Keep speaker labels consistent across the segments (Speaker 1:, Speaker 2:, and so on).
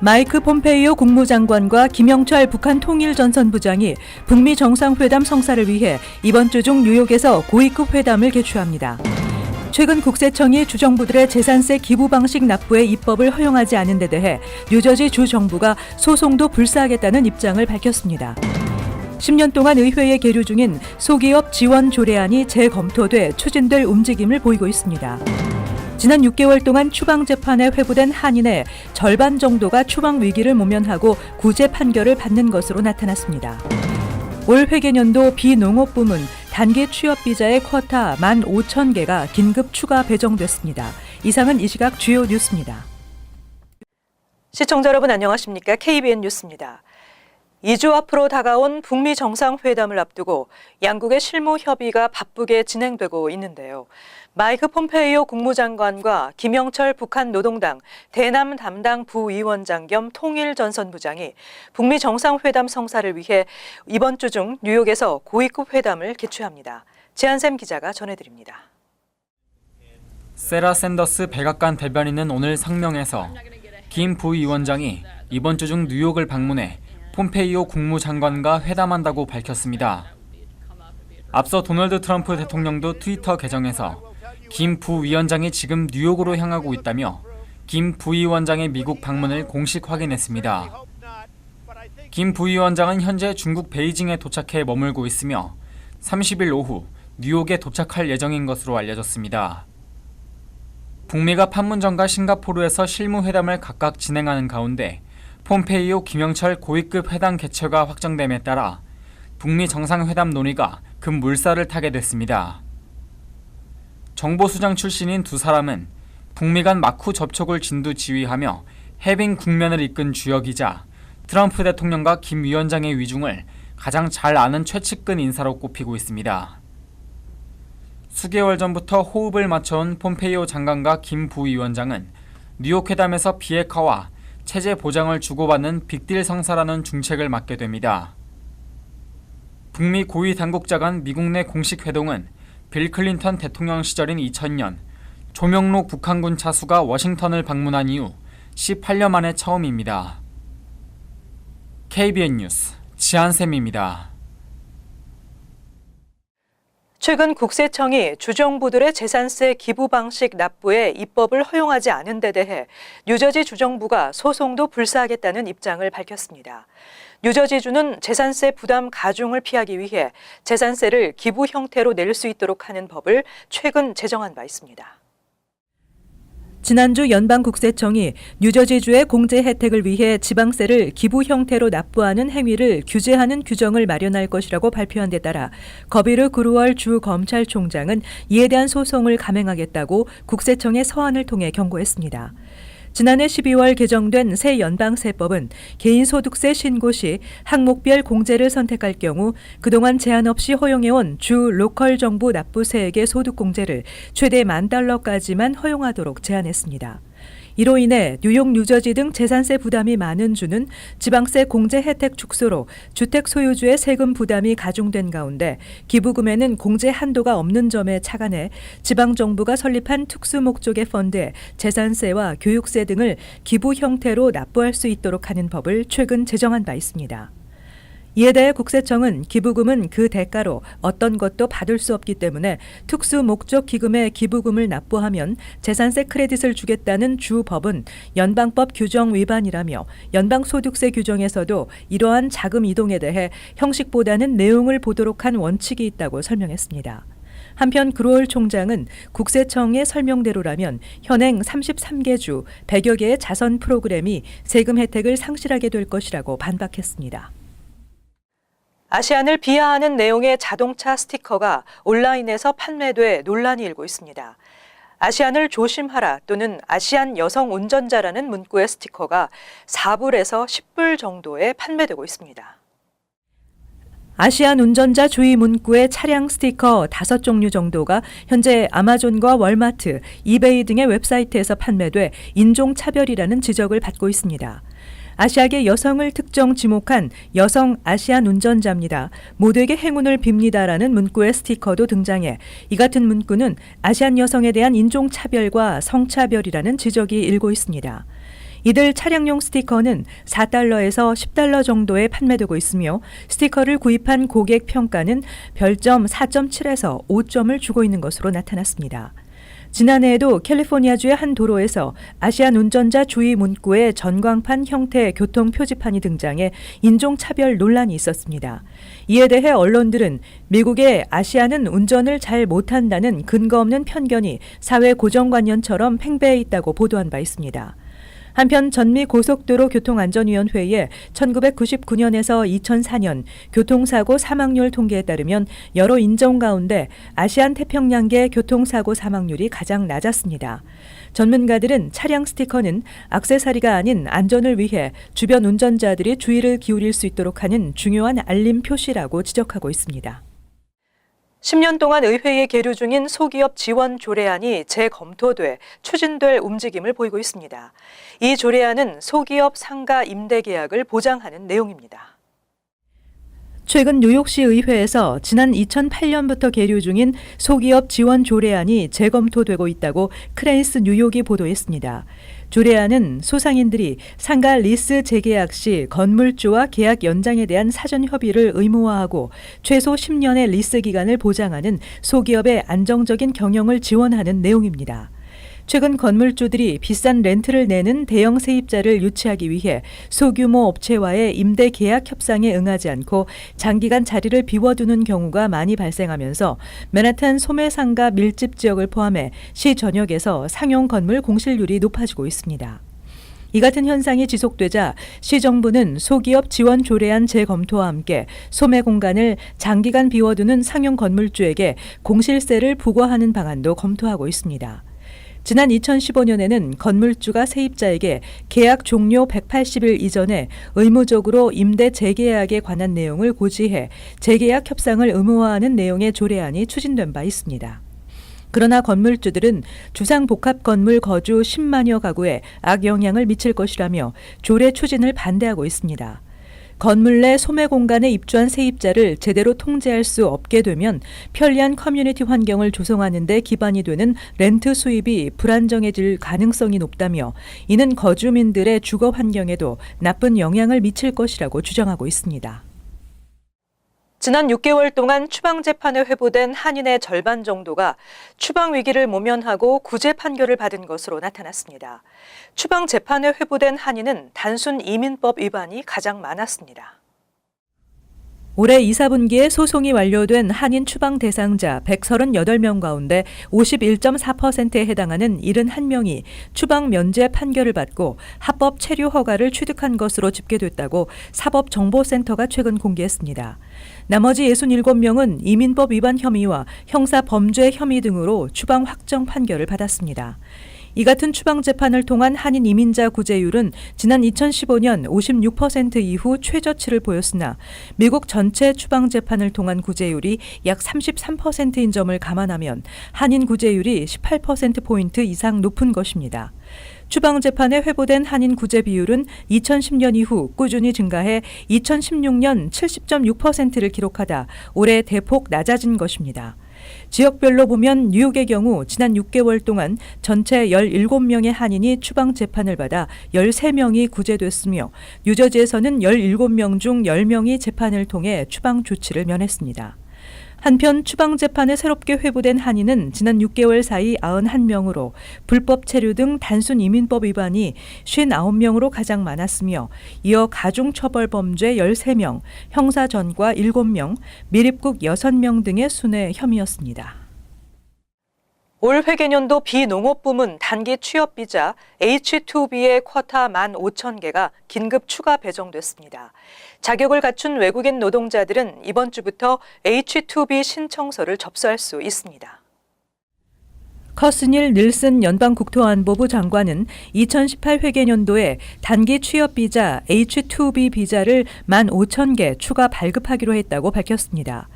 Speaker 1: 마이크 폼페이오 국무장관과 김영철 북한 통일전선부장이 북미 정상회담 성사를 위해 이번 주 중 뉴욕에서 고위급 회담을 개최합니다. 최근 국세청이 주정부들의 재산세 기부 방식 납부의 입법을 허용하지 않은 데 대해 뉴저지 주 정부가 소송도 불사하겠다는 입장을 밝혔습니다. 10년 동안 의회에 계류 중인 소기업 지원 조례안이 재검토돼 추진될 움직임을 보이고 있습니다. 지난 6개월 동안 추방 재판에 회부된 한인의 절반 정도가 추방 위기를 모면하고 구제 판결을 받는 것으로 나타났습니다. 올 회계년도 비농업 부문 단기 취업 비자의 쿼타 15,000개가 긴급 추가 배정됐습니다. 이상은 이 시각 주요 뉴스입니다. 시청자 여러분 안녕하십니까? KBN 뉴스입니다. 2주 앞으로 다가온 북미 정상회담을 앞두고 양국의 실무 협의가 바쁘게 진행되고 있는데요. 마이크 폼페이오 국무장관과 김영철 북한 노동당 대남 담당 부위원장 겸 통일전선부장이 북미 정상회담 성사를 위해 이번 주 중 뉴욕에서 고위급 회담을 개최합니다. 재한샘 기자가 전해드립니다.
Speaker 2: 세라 샌더스 백악관 대변인은 오늘 성명에서 김 부위원장이 이번 주 중 뉴욕을 방문해 폼페이오 국무장관과 회담한다고 밝혔습니다. 앞서 도널드 트럼프 대통령도 트위터 계정에서 김 부위원장이 지금 뉴욕으로 향하고 있다며 김 부위원장의 미국 방문을 공식 확인했습니다. 김 부위원장은 현재 중국 베이징에 도착해 머물고 있으며 30일 오후 뉴욕에 도착할 예정인 것으로 알려졌습니다. 북미가 판문점과 싱가포르에서 실무회담을 각각 진행하는 가운데 폼페이오 김영철 고위급 회담 개최가 확정됨에 따라 북미 정상회담 논의가 급 물살을 타게 됐습니다. 정보수장 출신인 두 사람은 북미 간 마쿠 접촉을 진두지휘하며 해빙 국면을 이끈 주역이자 트럼프 대통령과 김 위원장의 위중을 가장 잘 아는 최측근 인사로 꼽히고 있습니다. 수개월 전부터 호흡을 맞춰온 폼페이오 장관과 김 부위원장은 뉴욕 회담에서 비핵화와 체제 보장을 주고받는 빅딜 성사라는 중책을 맡게 됩니다. 북미 고위 당국자 간 미국 내 공식 회동은 빌 클린턴 대통령 시절인 2000년 조명록 북한군 차수가 워싱턴을 방문한 이후 18년 만에 처음입니다. KBN 뉴스 지한샘입니다.
Speaker 1: 최근 국세청이 주정부들의 재산세 기부 방식 납부에 입법을 허용하지 않은 데 대해 뉴저지 주정부가 소송도 불사하겠다는 입장을 밝혔습니다. 뉴저지주는 재산세 부담 가중을 피하기 위해 재산세를 기부 형태로 낼 수 있도록 하는 법을 최근 제정한 바 있습니다. 지난주 연방국세청이 뉴저지주의 공제 혜택을 위해 지방세를 기부 형태로 납부하는 행위를 규제하는 규정을 마련할 것이라고 발표한 데 따라 거비르 그루얼 주 검찰총장은 이에 대한 소송을 감행하겠다고 국세청의 서한을 통해 경고했습니다. 지난해 12월 개정된 새 연방세법은 개인소득세 신고 시 항목별 공제를 선택할 경우 그동안 제한 없이 허용해온 주 로컬 정부 납부세액의 소득공제를 최대 $10,000까지만 허용하도록 제한했습니다. 이로 인해 뉴욕, 뉴저지 등 재산세 부담이 많은 주는 지방세 공제 혜택 축소로 주택 소유주의 세금 부담이 가중된 가운데 기부금에는 공제 한도가 없는 점에 착안해 지방정부가 설립한 특수 목적의 펀드에 재산세와 교육세 등을 기부 형태로 납부할 수 있도록 하는 법을 최근 제정한 바 있습니다. 이에 대해 국세청은 기부금은 그 대가로 어떤 것도 받을 수 없기 때문에 특수 목적 기금에 기부금을 납부하면 재산세 크레딧을 주겠다는 주 법은 연방법 규정 위반이라며 연방소득세 규정에서도 이러한 자금 이동에 대해 형식보다는 내용을 보도록 한 원칙이 있다고 설명했습니다. 한편 그루얼 총장은 국세청의 설명대로라면 현행 33개 주 100여 개의 자선 프로그램이 세금 혜택을 상실하게 될 것이라고 반박했습니다. 아시안을 비하하는 내용의 자동차 스티커가 온라인에서 판매돼 논란이 일고 있습니다. 아시안을 조심하라 또는 아시안 여성 운전자라는 문구의 스티커가 4불에서 10불 정도에 판매되고 있습니다. 아시안 운전자 주의 문구의 차량 스티커 5종류 정도가 현재 아마존과 월마트, 이베이 등의 웹사이트에서 판매돼 인종차별이라는 지적을 받고 있습니다. 아시아계 여성을 특정 지목한 여성 아시안 운전자입니다. 모두에게 행운을 빕니다라는 문구의 스티커도 등장해 이 같은 문구는 아시안 여성에 대한 인종차별과 성차별이라는 지적이 일고 있습니다. 이들 차량용 스티커는 4달러에서 10달러 정도에 판매되고 있으며 스티커를 구입한 고객 평가는 별점 4.7에서 5점을 주고 있는 것으로 나타났습니다. 지난해에도 캘리포니아주의 한 도로에서 아시안 운전자 주의 문구에 전광판 형태의 교통 표지판이 등장해 인종차별 논란이 있었습니다. 이에 대해 언론들은 미국의 아시안은 운전을 잘 못한다는 근거 없는 편견이 사회 고정관념처럼 팽배해 있다고 보도한 바 있습니다. 한편 전미 고속도로 교통안전위원회의 1999년에서 2004년 교통사고 사망률 통계에 따르면 여러 인종 가운데 아시안 태평양계 교통사고 사망률이 가장 낮았습니다. 전문가들은 차량 스티커는 액세서리가 아닌 안전을 위해 주변 운전자들이 주의를 기울일 수 있도록 하는 중요한 알림 표시라고 지적하고 있습니다. 10년 동안 의회에 계류 중인 소기업 지원 조례안이 재검토돼 추진될 움직임을 보이고 있습니다. 이 조례안은 소기업 상가 임대 계약을 보장하는 내용입니다. 최근 뉴욕시 의회에서 지난 2008년부터 계류 중인 소기업 지원 조례안이 재검토되고 있다고 크레이스 뉴욕이 보도했습니다. 조례안은 소상인들이 상가 리스 재계약 시 건물주와 계약 연장에 대한 사전 협의를 의무화하고 최소 10년의 리스 기간을 보장하는 소기업의 안정적인 경영을 지원하는 내용입니다. 최근 건물주들이 비싼 렌트를 내는 대형 세입자를 유치하기 위해 소규모 업체와의 임대 계약 협상에 응하지 않고 장기간 자리를 비워두는 경우가 많이 발생하면서 맨하탄 소매상가 밀집 지역을 포함해 시 전역에서 상용 건물 공실률이 높아지고 있습니다. 이 같은 현상이 지속되자 시정부는 소기업 지원 조례안 재검토와 함께 소매 공간을 장기간 비워두는 상용 건물주에게 공실세를 부과하는 방안도 검토하고 있습니다. 지난 2015년에는 건물주가 세입자에게 계약 종료 180일 이전에 의무적으로 임대 재계약에 관한 내용을 고지해 재계약 협상을 의무화하는 내용의 조례안이 추진된 바 있습니다. 그러나 건물주들은 주상복합 건물 거주 10만여 가구에 악영향을 미칠 것이라며 조례 추진을 반대하고 있습니다. 건물 내 소매 공간에 입주한 세입자를 제대로 통제할 수 없게 되면 편리한 커뮤니티 환경을 조성하는 데 기반이 되는 렌트 수입이 불안정해질 가능성이 높다며 이는 거주민들의 주거 환경에도 나쁜 영향을 미칠 것이라고 주장하고 있습니다. 지난 6개월 동안 추방 재판에 회부된 한인의 절반 정도가 추방 위기를 모면하고 구제 판결을 받은 것으로 나타났습니다. 추방 재판에 회부된 한인은 단순 이민법 위반이 가장 많았습니다. 올해 2, 4분기에 소송이 완료된 한인 추방 대상자 138명 가운데 51.4%에 해당하는 71명이 추방 면제 판결을 받고 합법 체류 허가를 취득한 것으로 집계됐다고 사법정보센터가 최근 공개했습니다. 나머지 67명은 이민법 위반 혐의와 형사 범죄 혐의 등으로 추방 확정 판결을 받았습니다. 이 같은 추방 재판을 통한 한인 이민자 구제율은 지난 2015년 56% 이후 최저치를 보였으나 미국 전체 추방 재판을 통한 구제율이 약 33%인 점을 감안하면 한인 구제율이 18%포인트 이상 높은 것입니다. 추방 재판에 회부된 한인 구제 비율은 2010년 이후 꾸준히 증가해 2016년 70.6%를 기록하다 올해 대폭 낮아진 것입니다. 지역별로 보면 뉴욕의 경우 지난 6개월 동안 전체 17명의 한인이 추방 재판을 받아 13명이 구제됐으며 뉴저지에서는 17명 중 10명이 재판을 통해 추방 조치를 면했습니다. 한편 추방 재판에 새롭게 회부된 한인은 지난 6개월 사이 91명으로 불법 체류 등 단순 이민법 위반이 59명으로 가장 많았으며 이어 가중처벌 범죄 13명, 형사 전과 7명, 미립국 6명 등의 순회 혐의였습니다. 올 회계년도 비농업 부문 단기 취업 비자 H-2B의 쿼타 15,000개가 긴급 추가 배정됐습니다. 자격을 갖춘 외국인 노동자들은 이번 주부터 H-2B 신청서를 접수할 수 있습니다. 커스닐 닐슨 연방국토안보부 장관은 2018 회계년도에 단기 취업 비자 H-2B 비자를 15,000개 추가 발급하기로 했다고 밝혔습니다.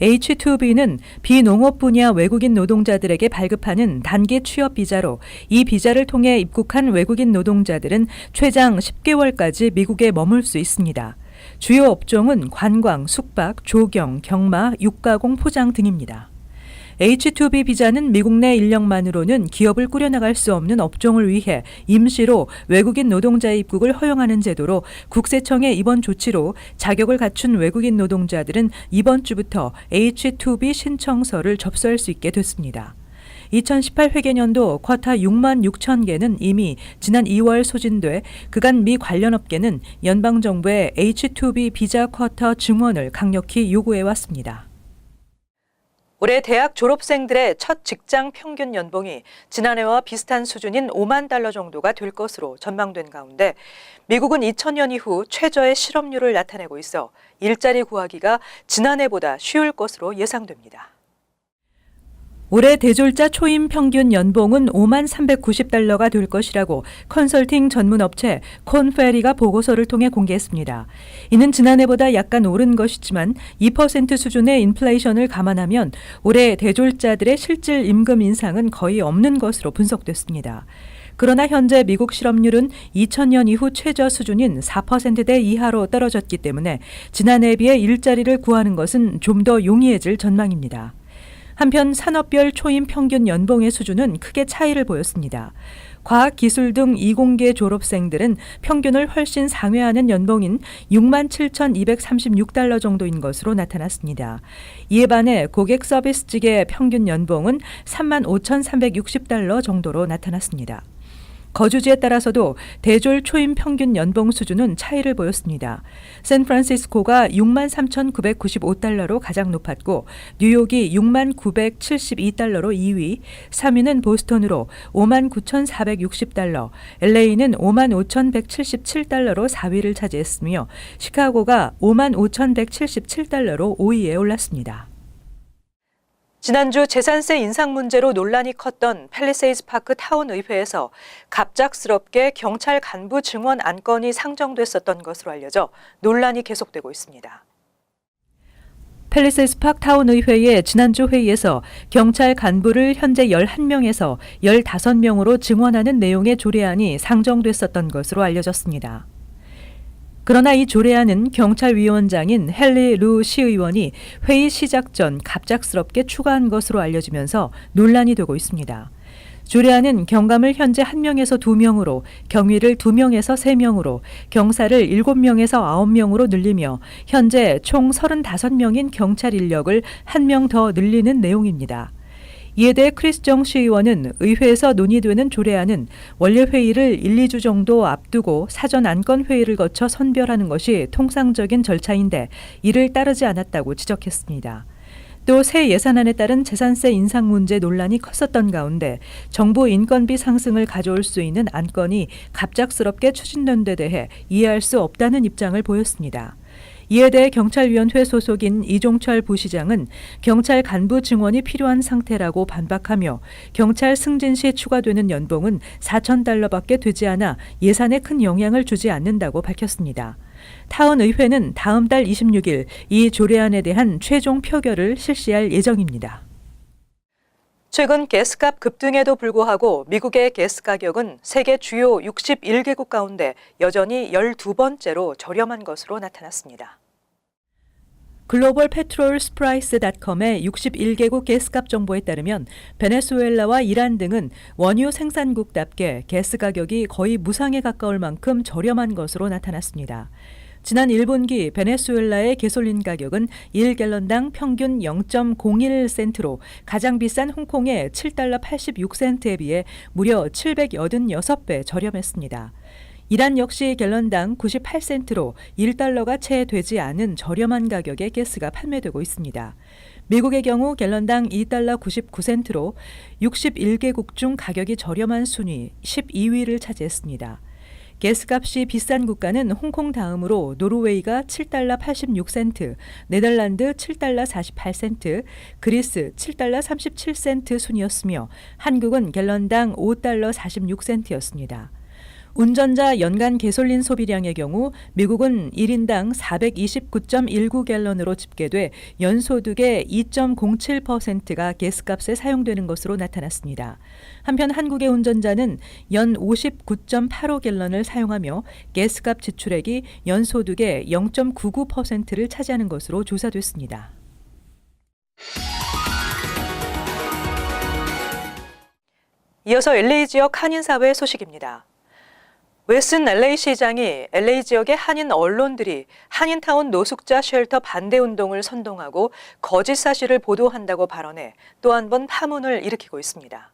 Speaker 1: H-2B는 비농업 분야 외국인 노동자들에게 발급하는 단기 취업 비자로 이 비자를 통해 입국한 외국인 노동자들은 최장 10개월까지 미국에 머물 수 있습니다. 주요 업종은 관광, 숙박, 조경, 경마, 육가공, 포장 등입니다. H-2B 비자는 미국 내 인력만으로는 기업을 꾸려나갈 수 없는 업종을 위해 임시로 외국인 노동자의 입국을 허용하는 제도로 국세청의 이번 조치로 자격을 갖춘 외국인 노동자들은 이번 주부터 H-2B 신청서를 접수할 수 있게 됐습니다. 2018 회계년도 쿼타 6만 6천 개는 이미 지난 2월 소진돼 그간 미 관련 업계는 연방정부의 H-2B 비자 쿼터 증원을 강력히 요구해왔습니다. 올해 대학 졸업생들의 첫 직장 평균 연봉이 지난해와 비슷한 수준인 5만 달러 정도가 될 것으로 전망된 가운데 미국은 2000년 이후 최저의 실업률을 나타내고 있어 일자리 구하기가 지난해보다 쉬울 것으로 예상됩니다. 올해 대졸자 초임 평균 연봉은 5만 390달러가 될 것이라고 컨설팅 전문 업체 콘페리가 보고서를 통해 공개했습니다. 이는 지난해보다 약간 오른 것이지만 2% 수준의 인플레이션을 감안하면 올해 대졸자들의 실질 임금 인상은 거의 없는 것으로 분석됐습니다. 그러나 현재 미국 실업률은 2000년 이후 최저 수준인 4%대 이하로 떨어졌기 때문에 지난해에 비해 일자리를 구하는 것은 좀 더 용이해질 전망입니다. 한편 산업별 초임 평균 연봉의 수준은 크게 차이를 보였습니다. 과학, 기술 등 이공계 졸업생들은 평균을 훨씬 상회하는 연봉인 6만 7,236달러 정도인 것으로 나타났습니다. 이에 반해 고객 서비스직의 평균 연봉은 3만 5,360달러 정도로 나타났습니다. 거주지에 따라서도 대졸 초임 평균 연봉 수준은 차이를 보였습니다. 샌프란시스코가 6만 3,995달러로 가장 높았고 뉴욕이 6만 972달러로 2위, 3위는 보스턴으로 5만 9,460달러, LA는 5만 5,177달러로 4위를 차지했으며 시카고가 5만 5,177달러로 5위에 올랐습니다. 지난주 재산세 인상 문제로 논란이 컸던 팰리세이드 파크 타운 의회에서 갑작스럽게 경찰 간부 증언 안건이 상정됐었던 것으로 알려져 논란이 계속되고 있습니다. 팰리세이드 파크 타운 의회의 지난주 회의에서 경찰 간부를 현재 11명에서 15명으로 증원하는 내용의 조례안이 상정됐었던 것으로 알려졌습니다. 그러나 이 조례안은 경찰위원장인 헨리 루 시의원이 회의 시작 전 갑작스럽게 추가한 것으로 알려지면서 논란이 되고 있습니다. 조례안은 경감을 현재 1명에서 2명으로, 경위를 2명에서 3명으로, 경사를 7명에서 9명으로 늘리며 현재 총 35명인 경찰 인력을 1명 더 늘리는 내용입니다. 이에 대해 크리스 정 시의원은 의회에서 논의되는 조례안은 원래 회의를 1, 2주 정도 앞두고 사전 안건 회의를 거쳐 선별하는 것이 통상적인 절차인데 이를 따르지 않았다고 지적했습니다. 또 새 예산안에 따른 재산세 인상 문제 논란이 컸었던 가운데 정부 인건비 상승을 가져올 수 있는 안건이 갑작스럽게 추진된 데 대해 이해할 수 없다는 입장을 보였습니다. 이에 대해 경찰위원회 소속인 이종철 부시장은 경찰 간부 증원이 필요한 상태라고 반박하며 경찰 승진 시 추가되는 연봉은 4,000달러밖에 되지 않아 예산에 큰 영향을 주지 않는다고 밝혔습니다. 타운 의회는 다음 달 26일 이 조례안에 대한 최종 표결을 실시할 예정입니다. 최근 가스값 급등에도 불구하고 미국의 가스 가격은 세계 주요 61개국 가운데 여전히 12번째로 저렴한 것으로 나타났습니다. 글로벌 페트롤 프라이스.com의 61개국 가스값 정보에 따르면 베네수엘라와 이란 등은 원유 생산국답게 가스 가격이 거의 무상에 가까울 만큼 저렴한 것으로 나타났습니다. 지난 1분기 베네수엘라의 가솔린 가격은 1갤런당 평균 0.01센트로 가장 비싼 홍콩의 7달러 86센트에 비해 무려 786배 저렴했습니다. 이란 역시 갤런당 98센트로 1달러가 채 되지 않은 저렴한 가격의 가스가 판매되고 있습니다. 미국의 경우 갤런당 2달러 99센트로 61개국 중 가격이 저렴한 순위 12위를 차지했습니다. 가스값이 비싼 국가는 홍콩 다음으로 노르웨이가 7달러 86센트, 네덜란드 7달러 48센트, 그리스 7달러 37센트 순이었으며 한국은 갤런당 5달러 46센트였습니다. 운전자 연간 가솔린 소비량의 경우 미국은 1인당 429.19갤런으로 집계돼 연소득의 2.07%가 가스값에 사용되는 것으로 나타났습니다. 한편 한국의 운전자는 연 59.85갤런을 사용하며 가스값 지출액이 연소득의 0.99%를 차지하는 것으로 조사됐습니다. 이어서 LA 지역 한인사회 소식입니다. 웨슨 LA 시장이 LA 지역의 한인 언론들이 한인타운 노숙자 쉘터 반대 운동을 선동하고 거짓 사실을 보도한다고 발언해 또 한 번 파문을 일으키고 있습니다.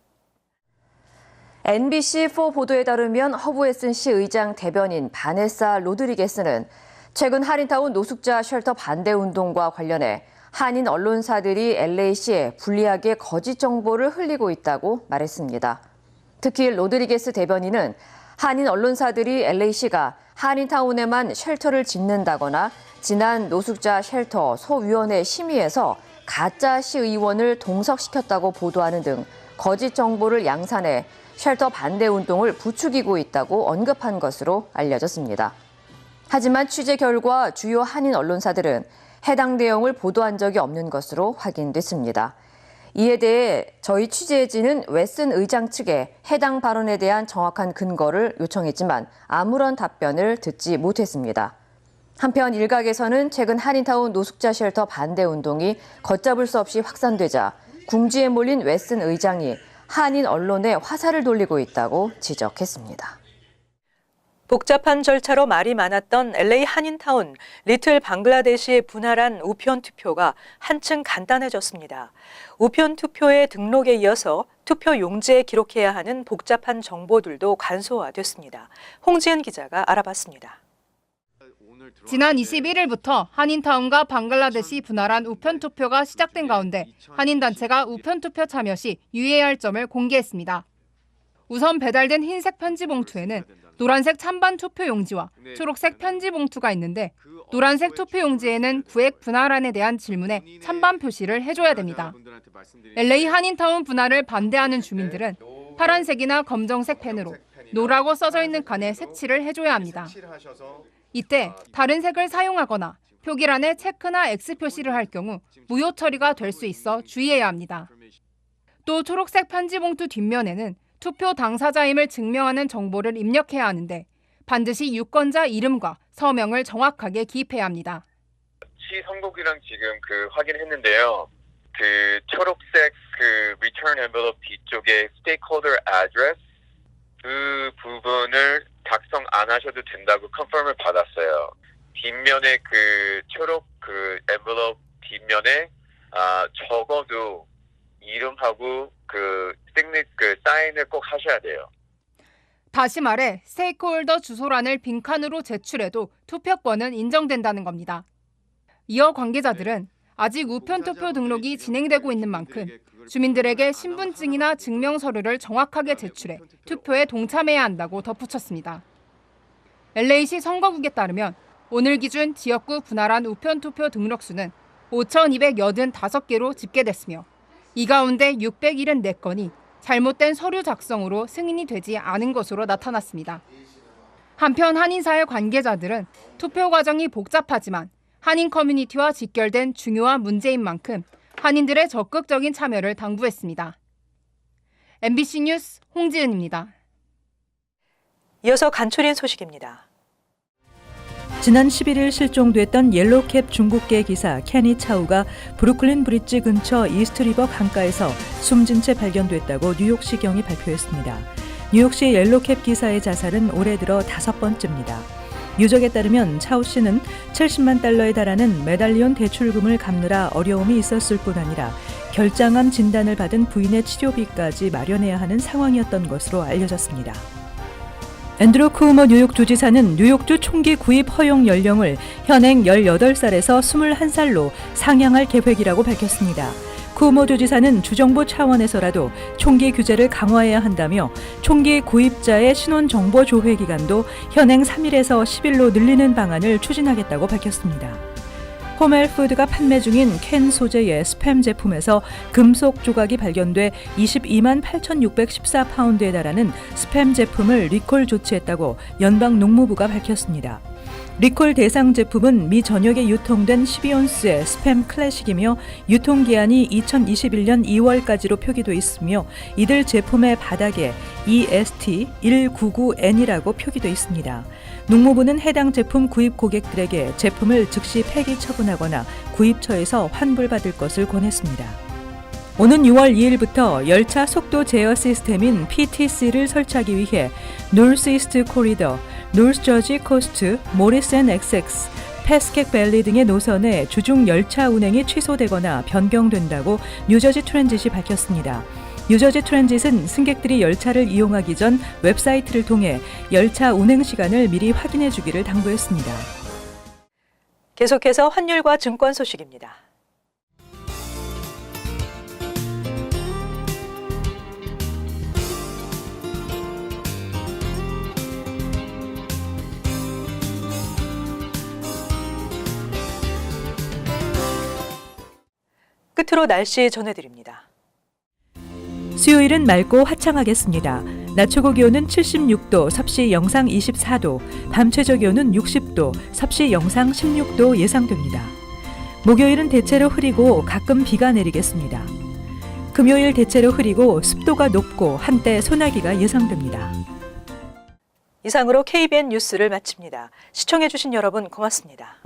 Speaker 3: NBC4 보도에 따르면 허브 웨슨 시 의장 대변인 바네사 로드리게스는 최근 한인타운 노숙자 쉘터 반대 운동과 관련해 한인 언론사들이 LA시에 불리하게 거짓 정보를 흘리고 있다고 말했습니다. 특히 로드리게스 대변인은 한인 언론사들이 LA시가 한인타운에만 쉘터를 짓는다거나 지난 노숙자 쉘터 소위원회 심의에서 가짜 시의원을 동석시켰다고 보도하는 등 거짓 정보를 양산해 쉘터 반대 운동을 부추기고 있다고 언급한 것으로 알려졌습니다. 하지만 취재 결과 주요 한인 언론사들은 해당 내용을 보도한 적이 없는 것으로 확인됐습니다. 이에 대해 저희 취재진은 웨슨 의장 측에 해당 발언에 대한 정확한 근거를 요청했지만 아무런 답변을 듣지 못했습니다. 한편 일각에서는 최근 한인타운 노숙자 쉘터 반대 운동이 걷잡을 수 없이 확산되자 궁지에 몰린 웨슨 의장이 한인 언론에 화살을 돌리고 있다고 지적했습니다.
Speaker 1: 복잡한 절차로 말이 많았던 LA 한인타운 리틀 방글라데시의 분할한 우편 투표가 한층 간단해졌습니다. 우편 투표의 등록에 이어서 투표 용지에 기록해야 하는 복잡한 정보들도 간소화됐습니다. 홍지은 기자가 알아봤습니다.
Speaker 4: 지난 21일부터 한인타운과 방글라데시 분할한 우편 투표가 시작된 가운데 한인단체가 우편 투표 참여 시 유의해야 할 점을 공개했습니다. 우선 배달된 흰색 편지 봉투에는 노란색 찬반 투표 용지와 초록색 편지 봉투가 있는데 노란색 투표 용지에는 구획 분할안에 대한 질문에 찬반 표시를 해줘야 됩니다. LA 한인타운 분할을 반대하는 주민들은 파란색이나 검정색 펜으로 노라고 써져 있는 칸에 색칠을 해줘야 합니다. 이때 다른 색을 사용하거나 표기란에 체크나 X 표시를 할 경우 무효 처리가 될 수 있어 주의해야 합니다. 또 초록색 편지 봉투 뒷면에는 투표 당사자임을 증명하는 정보를 입력해야 하는데 반드시 유권자 이름과 서명을 정확하게 기입해야 합니다.
Speaker 5: 시 선곡이랑 지금 확인했는데요. 초록색 return envelope 뒤쪽에 stakeholder address 그 부분을 작성 안 하셔도 된다고 컨펌을 받았어요. 뒷면에 초록 envelope 뒷면에 적어도 이름하고 사인을 꼭 하셔야 돼요.
Speaker 4: 다시 말해 스테이크홀더 주소란을 빈칸으로 제출해도 투표권은 인정된다는 겁니다. 이어 관계자들은 아직 우편 투표 등록이 진행되고 있는 만큼 주민들에게 신분증이나 증명서류를 정확하게 제출해 투표에 동참해야 한다고 덧붙였습니다. LA시 선거국에 따르면 오늘 기준 지역구 분할한 우편 투표 등록 수는 5,285개로 집계됐으며 이 가운데 674건이 잘못된 서류 작성으로 승인이 되지 않은 것으로 나타났습니다. 한편 한인사회 관계자들은 투표 과정이 복잡하지만 한인 커뮤니티와 직결된 중요한 문제인 만큼 한인들의 적극적인 참여를 당부했습니다. MBC 뉴스 홍지은입니다.
Speaker 1: 이어서 간추린 소식입니다. 지난 11일 실종됐던 옐로캡 중국계 기사 케니 차우가 브루클린 브릿지 근처 이스트리버 강가에서 숨진 채 발견됐다고 뉴욕시경이 발표했습니다. 뉴욕시 옐로캡 기사의 자살은 올해 들어 5번째입니다. 유족에 따르면 차우 씨는 70만 달러에 달하는 메달리온 대출금을 갚느라 어려움이 있었을 뿐 아니라 결장암 진단을 받은 부인의 치료비까지 마련해야 하는 상황이었던 것으로 알려졌습니다. 앤드루 쿠오모 뉴욕 주지사는 뉴욕주 총기 구입 허용 연령을 현행 18살에서 21살로 상향할 계획이라고 밝혔습니다. 쿠오모 주지사는 주정부 차원에서라도 총기 규제를 강화해야 한다며 총기 구입자의 신원 정보 조회 기간도 현행 3일에서 10일로 늘리는 방안을 추진하겠다고 밝혔습니다. 홈헬푸드가 판매 중인 캔 소재의 스팸 제품에서 금속 조각이 발견돼 22만 8,614파운드에 달하는 스팸 제품을 리콜 조치했다고 연방 농무부가 밝혔습니다. 리콜 대상 제품은 미 전역에 유통된 12온스의 스팸 클래식이며 유통기한이 2021년 2월까지로 표기돼 있으며 이들 제품의 바닥에 EST199N이라고 표기돼 있습니다. 농무부는 해당 제품 구입 고객들에게 제품을 즉시 폐기 처분하거나 구입처에서 환불받을 것을 권했습니다. 오는 6월 2일부터 열차 속도 제어 시스템인 PTC를 설치하기 위해 노스 이스트 코리더, 노스 저지 코스트, 모리슨 XX, 패스켑 밸리 등의 노선에 주중 열차 운행이 취소되거나 변경된다고 뉴저지 트랜짓이 밝혔습니다. 뉴저지 트랜짓은 승객들이 열차를 이용하기 전 웹사이트를 통해 열차 운행 시간을 미리 확인해 주기를 당부했습니다. 계속해서 환율과 증권 소식입니다. 끝으로 날씨 전해드립니다. 수요일은 맑고 화창하겠습니다. 낮 최고 기온은 76도, 섭씨 영상 24도, 밤 최저 기온은 60도, 섭씨 영상 16도 예상됩니다. 목요일은 대체로 흐리고 가끔 비가 내리겠습니다. 금요일 대체로 흐리고 습도가 높고 한때 소나기가 예상됩니다. 이상으로 KBN 뉴스를 마칩니다. 시청해주신 여러분 고맙습니다.